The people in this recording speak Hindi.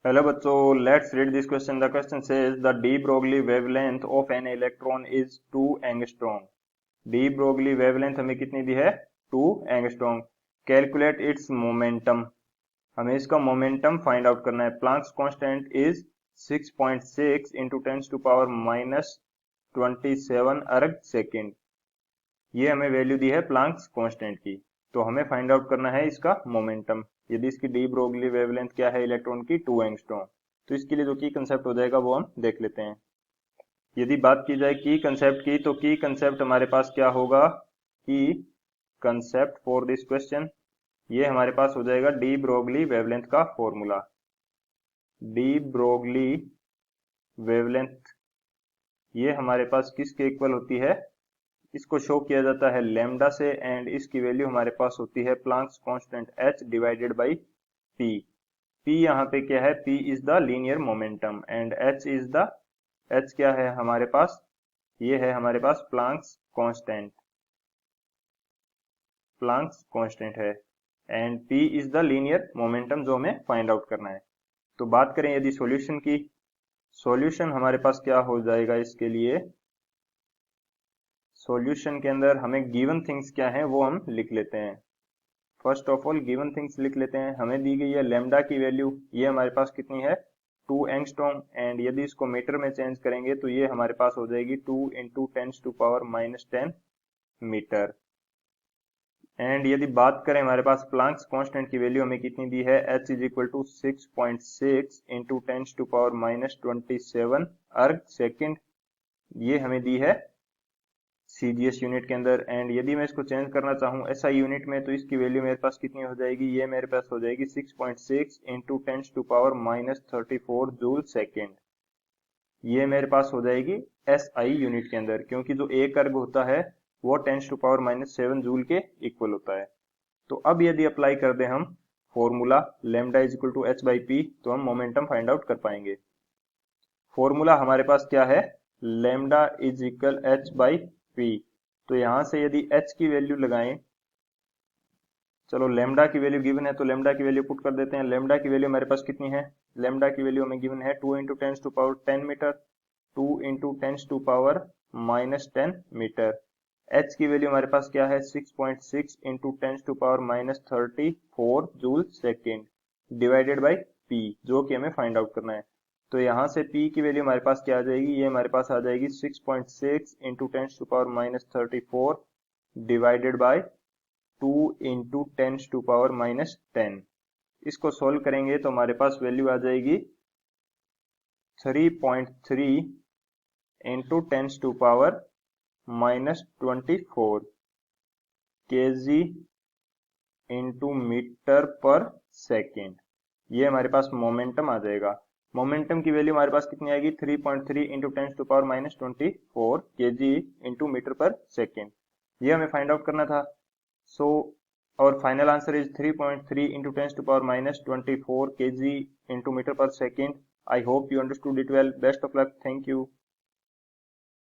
Hello बच्चों, let's read this question. The question says the de Broglie wavelength of an electron is 2 angstrom. de Broglie wavelength हमें कितनी दी है? 2 angstrom. Calculate its momentum. हमें इसका मोमेंटम फाइंड आउट करना है. Planck's constant is 6.6 into 10 to power minus 27 erg second. ये हमें वैल्यू दी है प्लांक्स कांस्टेंट की. तो हमें फाइंड आउट करना है इसका मोमेंटम. यदि इसकी डी ब्रोगली वेवलेंथ क्या है इलेक्ट्रॉन की? 2 एंगस्ट्रॉम. तो इसके लिए जो की कंसेप्ट हो जाएगा वो हम देख लेते हैं. यदि बात की जाए की कंसेप्ट की, तो की कंसेप्ट हमारे पास क्या होगा? की कंसेप्ट फॉर दिस क्वेश्चन, ये हमारे पास हो जाएगा डी ब्रोगली वेवलेंथ का फॉर्मूला. डी ब्रोगली वेवलेंथ ये हमारे पास किसके इक्वल होती है? इसको शो किया जाता है लैम्डा से, एंड इसकी वैल्यू हमारे पास होती है Planck's constant h divided by p. p यहाँ पे क्या है? p is the linear momentum and h is the, h क्या है हमारे पास? ये है हमारे पास प्लांक्स कांस्टेंट. प्लांक्स कांस्टेंट है and p is the linear momentum जो हमें फाइंड आउट करना है. तो बात करें यदि सॉल्यूशन की, सॉल्यूशन हमारे पास क्या हो जाएगा इसके लिए? सॉल्यूशन के अंदर हमें गिवन थिंग्स क्या है वो हम लिख लेते हैं. First of all given things लिख लेते हैं. हमें दी गई है लैम्डा की वैल्यू, ये हमारे पास कितनी है? 2 एंगस्ट्रॉम. एंड यदि इसको मीटर में चेंज करेंगे तो ये हमारे पास हो जाएगी 2 into 10 to power minus 10 metre. And यदि बात करें हमारे पास प्लांक्स कांस्टेंट की वैल्यू हमें कितनी दी है? h is equal to 6.6 into 10 to power minus 27 erg second. ये हमें दी है सीजीएस यूनिट के अंदर. एंड यदि मैं इसको चेंज करना चाहूँ एसआई यूनिट में, तो इसकी वैल्यू मेरे पास कितनी हो जाएगी? ये मेरे पास हो जाएगी 6.6 into 10 to power minus 34 joule second. ये मेरे पास हो जाएगी एसआई यूनिट के अंदर, क्योंकि जो एक अर्ग होता है वो 10 टू पावर माइनस 7 जूल के इक्वल होता है. तो अब यदि अप्लाई कर दें हम formula lambda is equal to h by p, तो हम मोमेंटम फाइंड आउट कर पाएंगे. फॉर्मूला हमारे पास क्या है? Lambda is equal H by p. तो यहां से यदि h की वैल्यू लगाएं, चलो लैम्डा की वैल्यू गिवन है तो लैम्डा की वैल्यू पुट कर देते हैं. लैम्डा की वैल्यू हमारे पास कितनी है? लैम्डा की वैल्यू हमें गिवन है 2 into 10 to power 10 metre, 2 into 10 to power minus 10 metre. h की वैल्यू हमारे पास क्या है? 6.6 into 10 to power minus 34 joule second divided by p, जो कि हमें फाइंड आउट करना है. तो यहाँ से p की वैल्यू हमारे पास क्या आ जाएगी? ये हमारे पास आ जाएगी 6.6 into 10 to power minus 34 divided by 2 into 10 to power minus 10. इसको सोल्व करेंगे तो हमारे पास वैल्यू आ जाएगी 3.3 into 10 to power minus 24 kg into metre per second. ये हमारे पास मोमेंटम आ जाएगा. मोमेंटम की वैल्यू हमारे पास कितनी आएगी? 3.3 into 10 to power minus 24 kg into metre per second. ये हमें फाइंड आउट करना था. सो our final answer is 3.3 into 10 to power minus 24 kg into meter per second. I hope you understood it well. Best of luck. Thank you.